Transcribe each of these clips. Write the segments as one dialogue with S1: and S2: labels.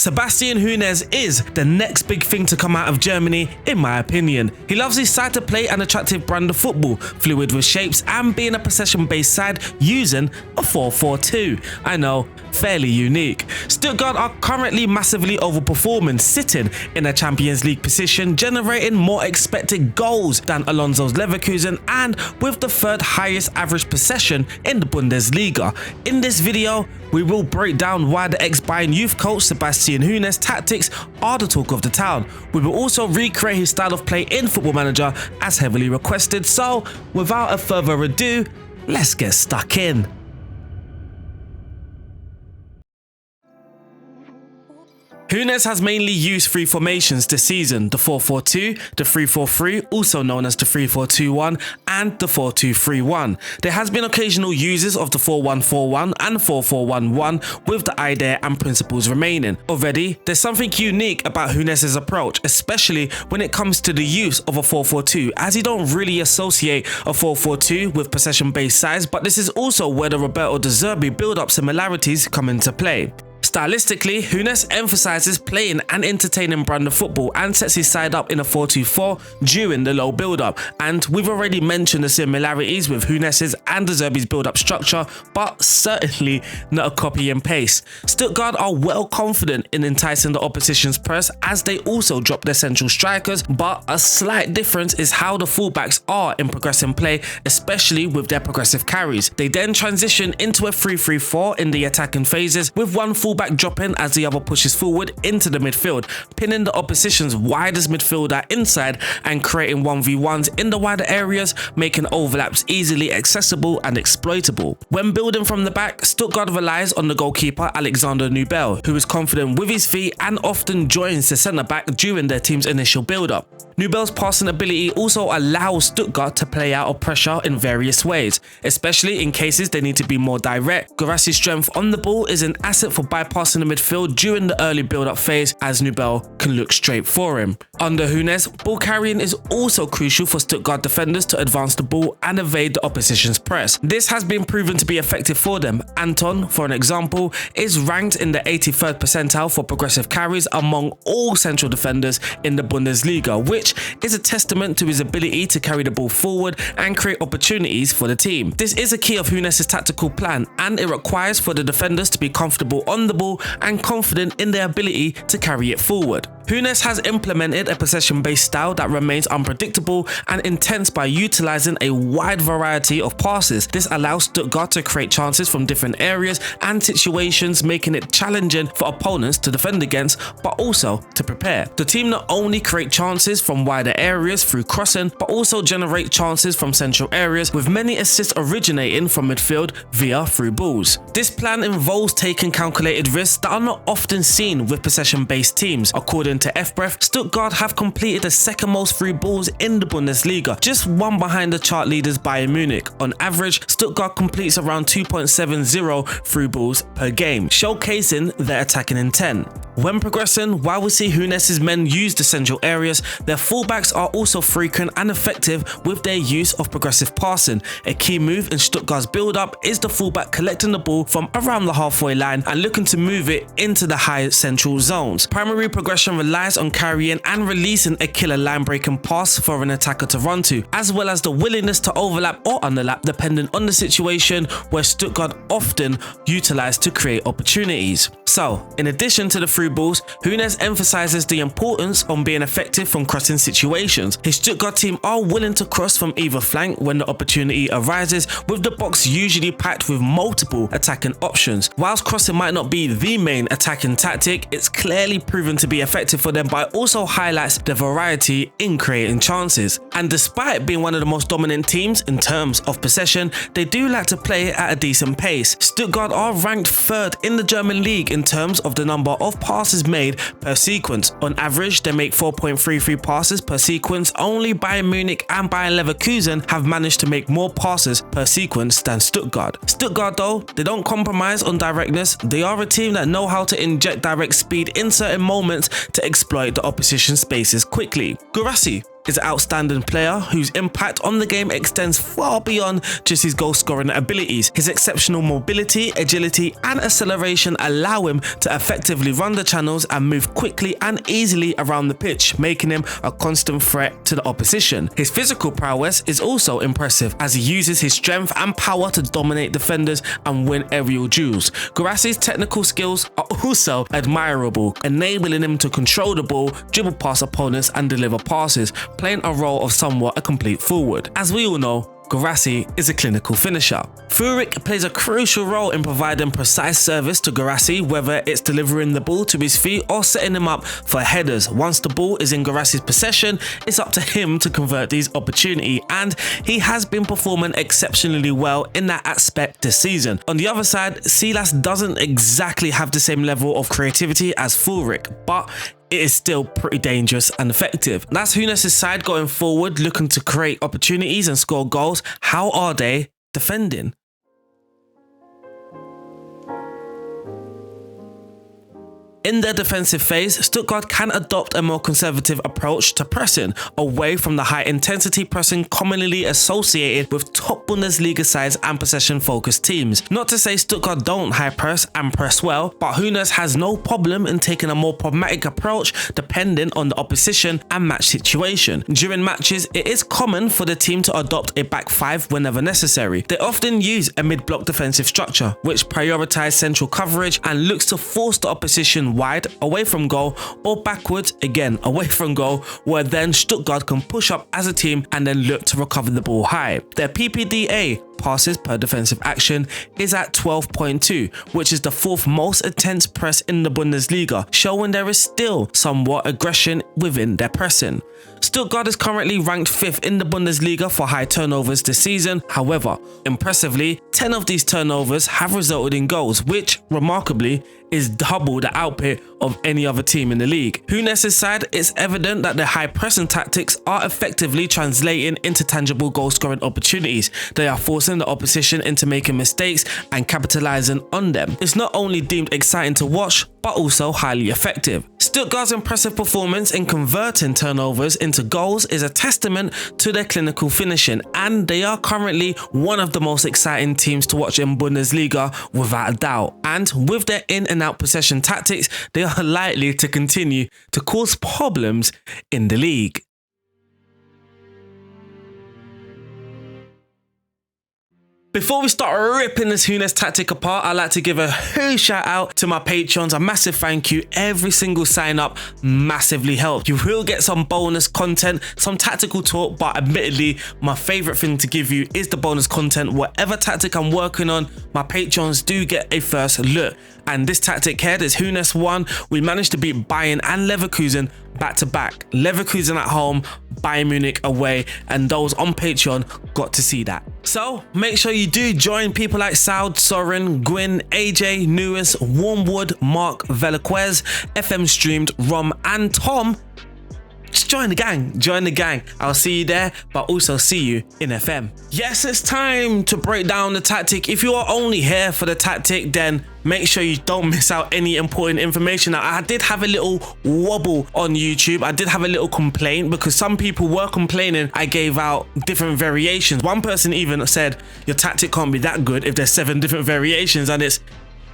S1: Sebastian Hoeneß is the next big thing to come out of Germany, in my opinion. He loves his side to play an attractive brand of football, fluid with shapes and being a possession-based side using a 4-4-2. I know, fairly unique. Stuttgart are currently massively overperforming, sitting in a Champions League position, generating more expected goals than Alonso's Leverkusen and with the third highest average possession in the Bundesliga. In this video, we will break down why the ex-Bayern youth coach Sebastian Hoeneß tactics are the talk of the town. We will also recreate his style of play in Football Manager as heavily requested. So, without a further ado, let's get stuck in. Hoeneß has mainly used three formations this season: the 4-4-2, the 3-4-3, also known as the 3-4-2-1, and the 4-2-3-1. There has been occasional uses of the 4-1-4-1 and 4-4-1-1, with the idea and principles remaining. Already, there's something unique about Hoeneß's approach, especially when it comes to the use of a 4-4-2, as you don't really associate a 4-4-2 with possession-based sides, but this is also where the Roberto de Zerbi build-up similarities come into play. Stylistically, Hoeneß emphasises playing an entertaining brand of football and sets his side up in a 4-2-4 during the low build-up. And we've already mentioned the similarities with Hoeneß's and De Zerbi's build-up structure, but certainly not a copy and paste. Stuttgart are well confident in enticing the opposition's press as they also drop their central strikers, but a slight difference is how the fullbacks are in progressing play, especially with their progressive carries. They then transition into a 3-3-4 in the attacking phases, with one fullback dropping as the other pushes forward into the midfield, pinning the opposition's widest midfielder inside and creating 1v1s in the wider areas, making overlaps easily accessible and exploitable. When building from the back, Stuttgart relies on the goalkeeper Alexander Nubel, who is confident with his feet and often joins the centre-back during their team's initial build-up. Nubel's passing ability also allows Stuttgart to play out of pressure in various ways, especially in cases they need to be more direct. Guirassi's strength on the ball is an asset for bypassing the midfield during the early build-up phase, as Nubel can look straight for him. Under Hoeneß, ball carrying is also crucial for Stuttgart defenders to advance the ball and evade the opposition's press. This has been proven to be effective for them. Anton, for an example, is ranked in the 83rd percentile for progressive carries among all central defenders in the Bundesliga, which is a testament to his ability to carry the ball forward and create opportunities for the team. This is a key of Hoeneß's tactical plan, and it requires for the defenders to be comfortable on the ball and confident in their ability to carry it forward. Hoeneß has implemented a possession-based style that remains unpredictable and intense by utilising a wide variety of passes. This allows Stuttgart to create chances from different areas and situations, making it challenging for opponents to defend against, but also to prepare. The team not only create chances from wider areas through crossing, but also generate chances from central areas, with many assists originating from midfield via through balls. This plan involves taking calculated risks that are not often seen with possession-based teams. According to FBref, Stuttgart have completed the second most through balls in the Bundesliga, just one behind the chart leaders Bayern Munich. On average, Stuttgart completes around 2.70 through balls per game, showcasing their attacking intent. When progressing, while we see Hoeneß's men use the central areas, their fullbacks are also frequent and effective with their use of progressive passing. A key move in Stuttgart's build-up is the fullback collecting the ball from around the halfway line and looking to move it into the high central zones. Primary progression relies on carrying and releasing a killer line-breaking pass for an attacker to run to, as well as the willingness to overlap or underlap depending on the situation, where Stuttgart often utilize to create opportunities. So, in addition to the through balls, Hoeneß emphasizes the importance on being effective from crossing situations. His Stuttgart team are willing to cross from either flank when the opportunity arises, with the box usually packed with multiple attacking options. Whilst crossing might not be the main attacking tactic, it's clearly proven to be effective for them, but it also highlights the variety in creating chances. And despite being one of the most dominant teams in terms of possession, they do like to play at a decent pace. Stuttgart are ranked third in the German league in terms of the number of passes made per sequence. On average, they make 4.33 passes per sequence. Only Bayern Munich and Bayern Leverkusen have managed to make more passes per sequence than Stuttgart. Stuttgart, though, they don't compromise on directness. They are a team that know how to inject direct speed in certain moments to exploit the opposition spaces quickly. Guirassy is an outstanding player whose impact on the game extends far beyond just his goal scoring abilities. His exceptional mobility, agility and acceleration allow him to effectively run the channels and move quickly and easily around the pitch, making him a constant threat to the opposition. His physical prowess is also impressive as he uses his strength and power to dominate defenders and win aerial duels. Guirassí's technical skills are also admirable, enabling him to control the ball, dribble past opponents and deliver passes, playing a role of somewhat a complete forward. As we all know, Guirassí is a clinical finisher. Führich plays a crucial role in providing precise service to Guirassí, whether it's delivering the ball to his feet or setting him up for headers. Once the ball is in Guirassí's possession, it's up to him to convert these opportunities, and he has been performing exceptionally well in that aspect this season. On the other side, Silas doesn't exactly have the same level of creativity as Führich, but it is still pretty dangerous and effective. That's Hoeneß' side going forward, looking to create opportunities and score goals. How are they defending? In their defensive phase, Stuttgart can adopt a more conservative approach to pressing, away from the high-intensity pressing commonly associated with top Bundesliga sides and possession-focused teams. Not to say Stuttgart don't high-press and press well, but Hoeneß has no problem in taking a more pragmatic approach depending on the opposition and match situation. During matches, it is common for the team to adopt a back five whenever necessary. They often use a mid-block defensive structure, which prioritizes central coverage and looks to force the opposition wide away from goal or backwards again away from goal, where then Stuttgart can push up as a team and then look to recover the ball high. Their PPDA, passes per defensive action, is at 12.2, which is the fourth most intense press in the Bundesliga, showing there is still somewhat aggression within their pressing. Stuttgart is currently ranked 5th in the Bundesliga for high turnovers this season. However, impressively, 10 of these turnovers have resulted in goals, which, remarkably, is double the output of any other team in the league. Hoeneß' side, it's evident that their high pressing tactics are effectively translating into tangible goal scoring opportunities. They are forcing the opposition into making mistakes and capitalizing on them. It's not only deemed exciting to watch, but also highly effective. Stuttgart's impressive performance in converting turnovers into goals is a testament to their clinical finishing, and they are currently one of the most exciting teams to watch in Bundesliga without a doubt. And with their in and out possession tactics, they are likely to continue to cause problems in the league. Before we start ripping this Hoeneß tactic apart, I'd like to give a huge shout out to my patrons. A massive thank you. Every single sign up massively helped. You will get some bonus content, some tactical talk, but admittedly, my favorite thing to give you is the bonus content. Whatever tactic I'm working on, my patrons do get a first look. And this tactic here, this Hoeneß one, we managed to beat Bayern and Leverkusen back to back. Leverkusen at home, Bayern Munich away, and those on Patreon got to see that. So make sure you do join people like Saud, Soren, Gwyn, AJ, Newis, Wormwood, Mark, Velasquez, FM Streamed, Rom and Tom. Just join the gang, join the gang. I'll see you there, but also see you in FM. Yes, it's time to break down the tactic. If you are only here for the tactic, then make sure you don't miss out any important information. Now, I did have a little wobble on YouTube. I did have a little complaint because some people were complaining I gave out different variations. One person even said your tactic can't be that good if there's 7 different variations, and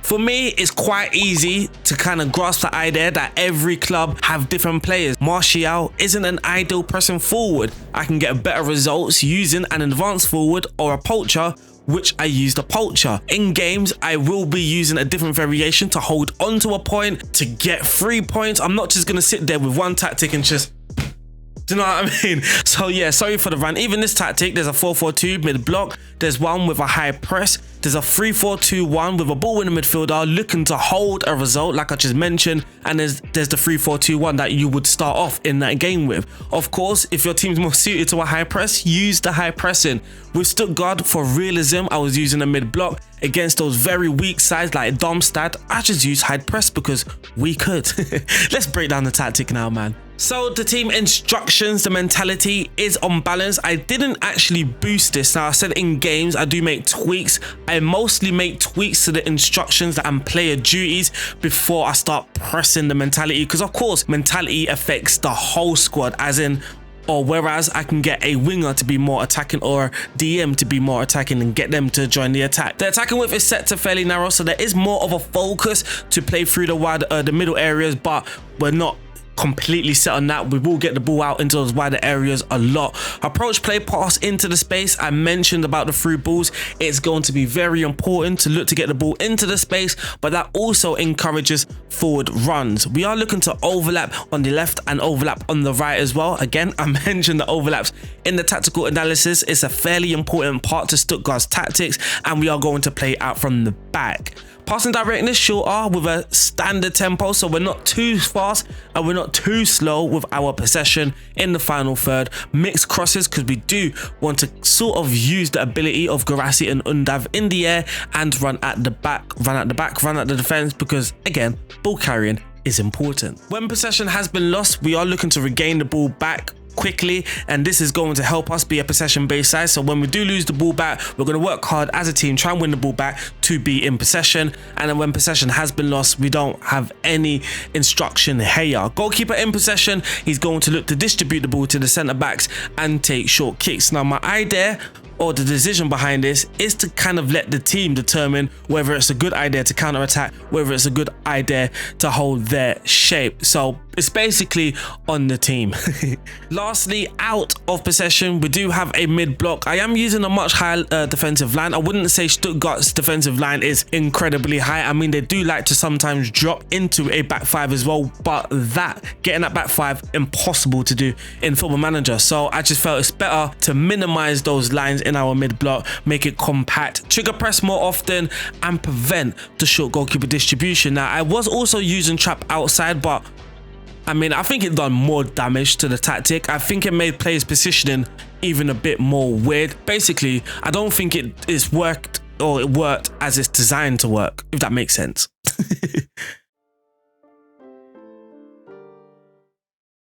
S1: for me, it's quite easy to kind of grasp the idea that every club have different players. Martial isn't an ideal pressing forward. I can get better results using an advanced forward or a poacher, which I used a poacher. In games, I will be using a different variation to hold onto a point to get 3 points. I'm not just going to sit there with one tactic and just... Do you know what I mean? So yeah, sorry for the run. Even this tactic, there's a 4-4-2 mid-block. There's one with a high press. There's a 3-4-2-1 with a ball-winning midfielder looking to hold a result, like I just mentioned. And there's the 3-4-2-1 that you would start off in that game with. Of course, if your team's more suited to a high press, use the high pressing. With Stuttgart, for realism, I was using a mid-block. Against those very weak sides like Darmstadt, I just used high press because we could. Let's break down the tactic now, man. So the team instructions, the mentality is on balance. I didn't actually boost this. Now, I said in games, I do make tweaks. I mostly make tweaks to the instructions and player duties before I start pressing the mentality. Because of course, mentality affects the whole squad, as in or whereas I can get a winger to be more attacking or a DM to be more attacking and get them to join the attack. The attacking width is set to fairly narrow, so there is more of a focus to play through the middle areas, but we're not completely set on that. We will get the ball out into those wider areas a lot. Approach play, pass into the space. I mentioned about the through balls. It's going to be very important to look to get the ball into the space, but that also encourages forward runs. We are looking to overlap on the left and overlap on the right as well. Again, I mentioned the overlaps in the tactical analysis. It's a fairly important part to Stuttgart's tactics, and we are going to play out from the back. Passing directness shorter with a standard tempo, so we're not too fast and we're not too slow with our possession in the final third. Mixed crosses, because we do want to sort of use the ability of Guirassy and Undav in the air and run at the back, run at the defense, because again, ball carrying is important. When possession has been lost, we are looking to regain the ball back quickly, and this is going to help us be a possession based side. So when we do lose the ball back, we're going to work hard as a team, try and win the ball back to be in possession. And then when possession has been lost, we don't have any instruction here. Goalkeeper in possession, he's going to look to distribute the ball to the centre backs and take short kicks. Now my idea or the decision behind this is to kind of let the team determine whether it's a good idea to counter attack, whether it's a good idea to hold their shape. So it's basically on the team. Lastly, out of possession, we do have a mid block. I am using a much higher defensive line. I wouldn't say Stuttgart's defensive line is incredibly high. I mean, they do like to sometimes drop into a back five as well, but getting that back five, impossible to do in Football Manager. So I just felt it's better to minimize those lines in our mid block, make it compact, trigger press more often, and prevent the short goalkeeper distribution. Now, I was also using trap outside, but I mean, I think it done more damage to the tactic. I think it made players' positioning even a bit more weird. Basically, I don't think it worked as it's designed to work, if that makes sense.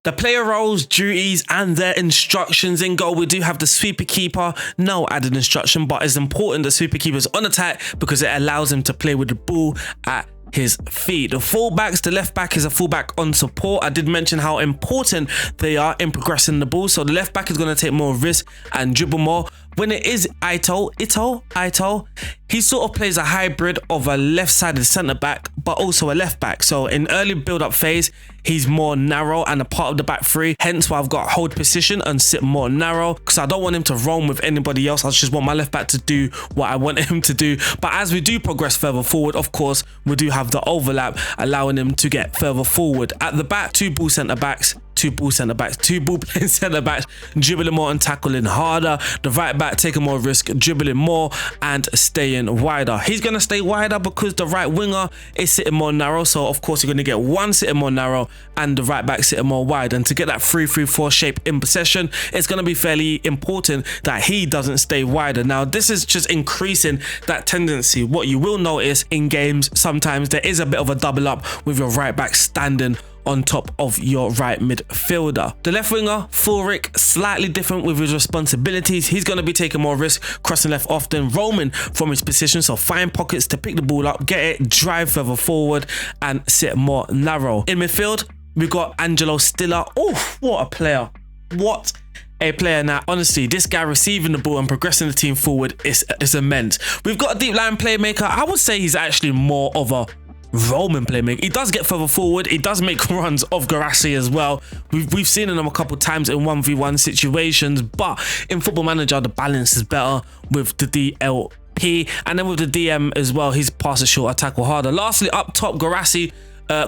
S1: The player roles, duties, and their instructions in goal. We do have the sweeper keeper, no added instruction, but it's important that sweeper keeper's on attack because it allows him to play with the ball at his feet. The fullbacks, the left back is a fullback on support. I did mention how important they are in progressing the ball. So the left back is going to take more risk and dribble more. When it is Ito, he sort of plays a hybrid of a left-sided centre-back, but also a left-back. So in early build-up phase, he's more narrow and a part of the back three. Hence why I've got hold position and sit more narrow, because I don't want him to roam with anybody else. I just want my left-back to do what I want him to do. But as we do progress further forward, of course, we do have the overlap, allowing him to get further forward. At the back, two ball centre-backs, two ball playing centre-backs, dribbling more and tackling harder. The right back taking more risk, dribbling more and staying wider. He's going to stay wider because the right winger is sitting more narrow. So of course you're going to get one sitting more narrow and the right back sitting more wide. And to get that 3-3-4 shape in possession, it's going to be fairly important that he doesn't stay wider. Now this is just increasing that tendency. What you will notice in games, sometimes there is a bit of a double up with your right back standing on top of your right midfielder. The left winger, Fulric, slightly different with his responsibilities. He's going to be taking more risk, crossing left often, roaming from his position, so find pockets to pick the ball up, get it, drive further forward and sit more narrow. In midfield, we've got Angelo Stiller. Oh, what a player. What a player. Now, honestly, this guy receiving the ball and progressing the team forward is immense. We've got a deep line playmaker. I would say he's actually more of a Roman playmaker. He does get further forward. He does make runs of Guirassy as well. We've seen him a couple times in 1v1 situations, but in Football Manager the balance is better with the DLP, and then with the DM as well, he's pass a short, tackle harder. Lastly, up top, Guirassy,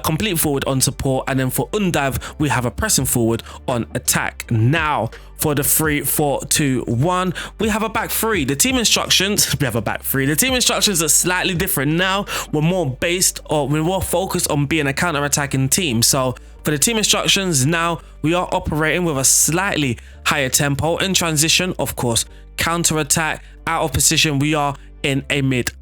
S1: complete forward on support, and then for Undav we have a pressing forward on attack. Now for the 3-4-2-1, we have a back three. The team instructions, we have a back three. The team instructions are slightly different now. We're more focused on being a counter-attacking team. So for the team instructions now, we are operating with a slightly higher tempo. In transition, of course, counter-attack. Out of position, we are in a mid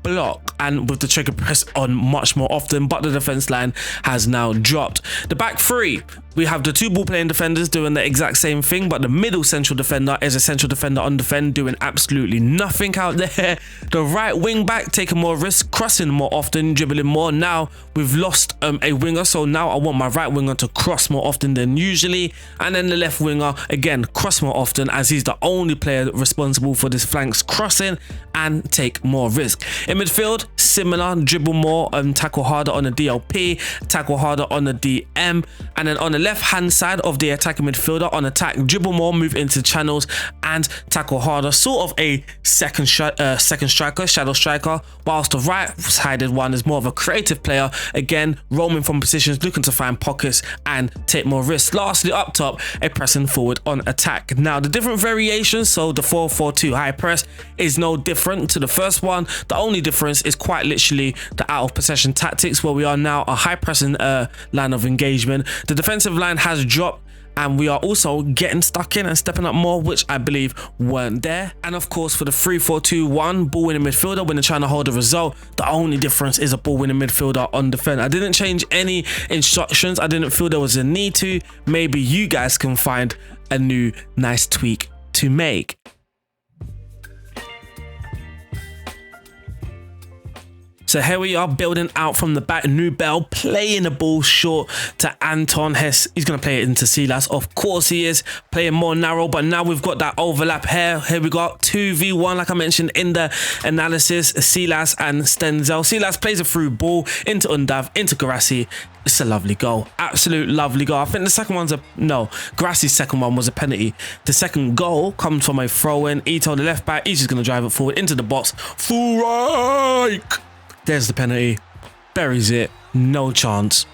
S1: block and with the trigger press on much more often, but the defense line has now dropped. The back three, we have the 2 ball playing defenders doing the exact same thing, but the middle central defender is a central defender on defend doing absolutely nothing out there. The right wing back taking more risks, crossing more often, dribbling more. Now we've lost a winger, so now I want my right winger to cross more often than usually, and then the left winger again cross more often, as he's the only player responsible for this flanks crossing and take more risk. In midfield, similar, dribble more and tackle harder on the DLP, tackle harder on the DM, and then on the left hand side of the attacking midfielder on attack, dribble more, move into channels and tackle harder, sort of a second striker, shadow striker, whilst the right sided one is more of a creative player, again roaming from positions, looking to find pockets and take more risks. Lastly, up top, a pressing forward on attack. Now the different variations, so the 4-4-2 high press is no different to the first one. The only difference is quite literally the out of possession tactics, where we are now a high pressing line of engagement. The defensive line has dropped, and we are also getting stuck in and stepping up more, which I believe weren't there. And of course, for the 3-4-2-1 ball winning midfielder, when they're trying to hold a result, the only difference is a ball winning midfielder on defense. I didn't change any instructions. I didn't feel there was a need to. Maybe you guys can find a new nice tweak to make. So here we are, building out from the back. Nubel playing the ball short to Anton Hess. He's going to play it into Silas. Of course he is. Playing more narrow, but now we've got that overlap here. Here we got 2v1, like I mentioned in the analysis. Silas and Stenzel. Silas plays a through ball into Undav, into Garassi. It's a lovely goal. Absolute lovely goal. I think the second one's Garassi's second one was a penalty. The second goal comes from a throw-in. Ito, the left back, he's just going to drive it forward into the box. Full right! There's the penalty, buries it, no chance.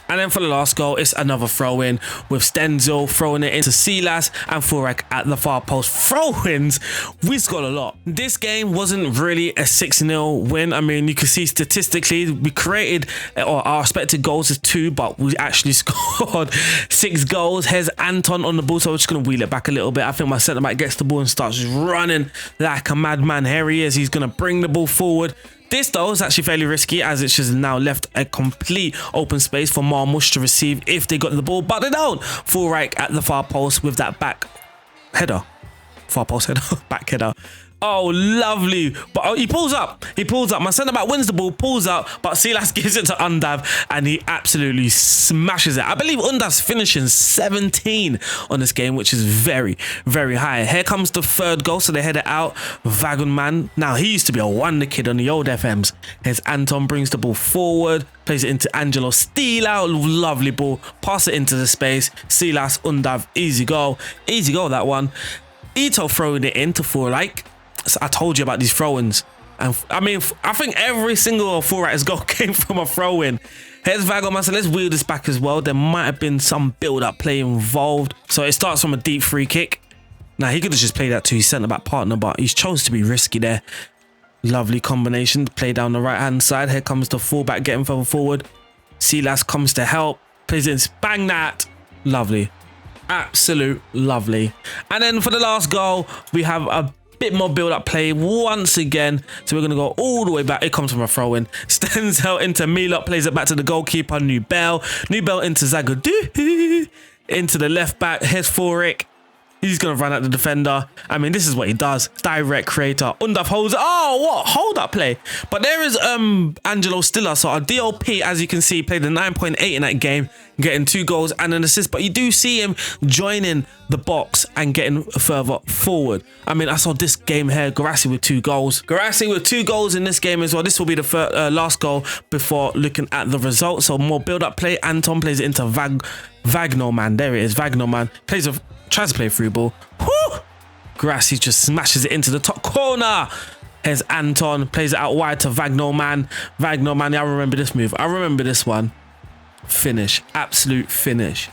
S1: And then for the last goal, it's another throw-in with Stenzel throwing it into Silas and Furak at the far post. Throw-ins, we scored a lot. This game wasn't really a 6-0 win. I mean, you can see statistically, we created, or our expected goals is 2, but we actually scored 6 goals. Here's Anton on the ball, so I'm just going to wheel it back a little bit. I think my centre-back gets the ball and starts running like a madman. Here he is. He's going to bring the ball forward. This though is actually fairly risky, as it's just now left a complete open space for Marmush to receive if they got the ball, but they don't. Full right at the far post with that back header. Far post header, back header. Oh, lovely. But he pulls up. He pulls up. My centre-back wins the ball, pulls up, but Silas gives it to Undav, and he absolutely smashes it. I believe Undav's finishing 17 on this game, which is very, very high. Here comes the third goal, so they head it out. Vagunman. Now, he used to be a wonder kid on the old FMs. Here's Anton, brings the ball forward, plays it into Angelo. Steal out. Lovely ball. Pass it into the space. Silas, Undav. Easy goal. Easy goal, that one. Ito throwing it into Furlike. So I told you about these throw-ins, and I mean, I think every single Furrak's goal came from a throw-in. Here's Vagoman, so let's wheel this back as well. There might have been some build-up play involved, so it starts from a deep free kick. Now he could have just played that to his centre-back partner, but he's chose to be risky there. Lovely combination, play down the right-hand side. Here comes the fullback getting further forward. Silas comes to help, plays it, bang that, lovely, absolute lovely. And then for the last goal, we have a bit more build-up play once again, so we're going to go all the way back. It comes from a throw-in. Stenzel into Milot, plays it back to the goalkeeper, Nubel into Zagadou, into the left back. Here's Furik. He's going to run at the defender. I mean, this is what he does. Direct creator. Undav holds. Oh, what? Hold up play. But there is Angelo Stiller. So our DLP, as you can see, played a 9.8 in that game, getting 2 goals and an assist. But you do see him joining the box and getting further forward. I mean, I saw this game here. Garassi with 2 goals. Garassi with 2 goals in this game as well. This will be the last goal before looking at the results. So more build-up play. Anton plays it into Vagnoman. There it is. Vagnoman tries to play through ball. Woo! Garassi just smashes it into the top corner. Here's Anton, plays it out wide to Vagnoman. Vagnoman, I remember this move. I remember this one. Finish, absolute finish.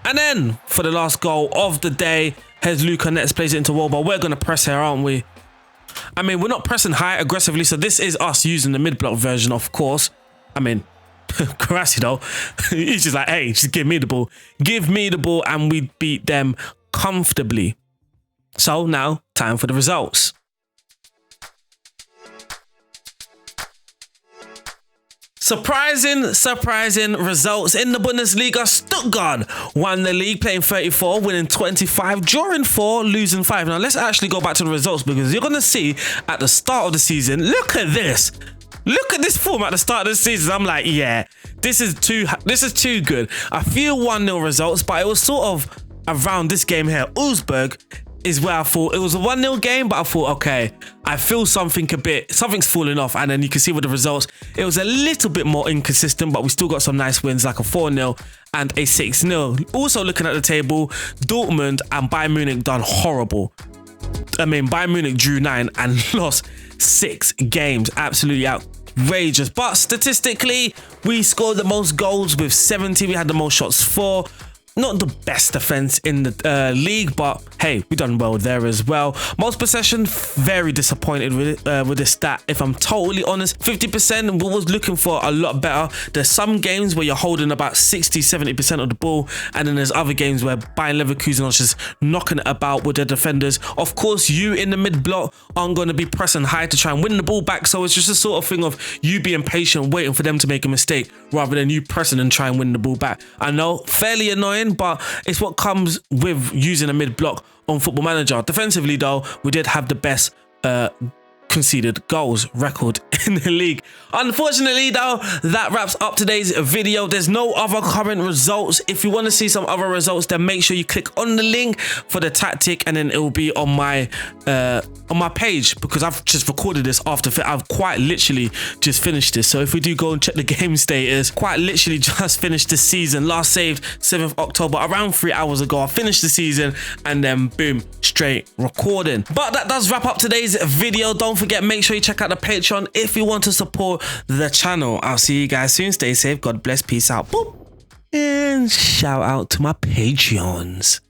S1: And then for the last goal of the day, here's Luca Nets, plays it into Wolba. We're going to press here, aren't we? I mean, we're not pressing high aggressively, so this is us using the mid-block version, of course. I mean, Garassi though, he's just like, hey, just give me the ball. Give me the ball, and we beat them comfortably. So now, time for the results. Surprising results in the Bundesliga. Stuttgart won the league, playing 34, winning 25, drawing 4, losing 5. Now let's actually go back to the results, because you're going to see at the start of the season, look at this. Look at this form at the start of the season. I'm like, yeah, this is too good. A few 1-0 results, but it was sort of around this game here. Augsburg is where I thought it was a 1-0 game, but I thought, okay, I feel something's falling off. And then you can see with the results, it was a little bit more inconsistent, but we still got some nice wins, like a 4-0 and a 6-0. Also looking at the table, Dortmund and Bayern Munich done horrible. I mean, Bayern Munich drew 9 and lost 6 games. Absolutely outrageous. But statistically, we scored the most goals with 70. We had the most shots for. Not the best defense in the league, but hey, we done well there as well. Most possession, very disappointed with this stat, if I'm totally honest. 50%, we was looking for a lot better. There's some games where you're holding about 60-70% of the ball, and then there's other games where Bayern Leverkusen are just knocking it about with their defenders. Of course, you in the mid block aren't going to be pressing high to try and win the ball back, so it's just a sort of thing of you being patient, waiting for them to make a mistake, rather than you pressing and try and win the ball back. I know, fairly annoying, but it's what comes with using a mid block on Football Manager. Defensively though, we did have the best conceded goals record in the league. Unfortunately though, that wraps up today's video. There's no other current results. If you want to see some other results, then make sure you click on the link for the tactic, and then it will be on my page, because I've just recorded this after I've quite literally just finished this. So if we do go and check the game status, quite literally just finished the season. Last saved 7th October, around 3 hours ago. I finished the season, and then boom, straight recording. But that does wrap up today's video. Don't forget, make sure you check out the Patreon if you want to support the channel. I'll see you guys soon. Stay safe. God bless. Peace out. Boop. And shout out to my Patreons.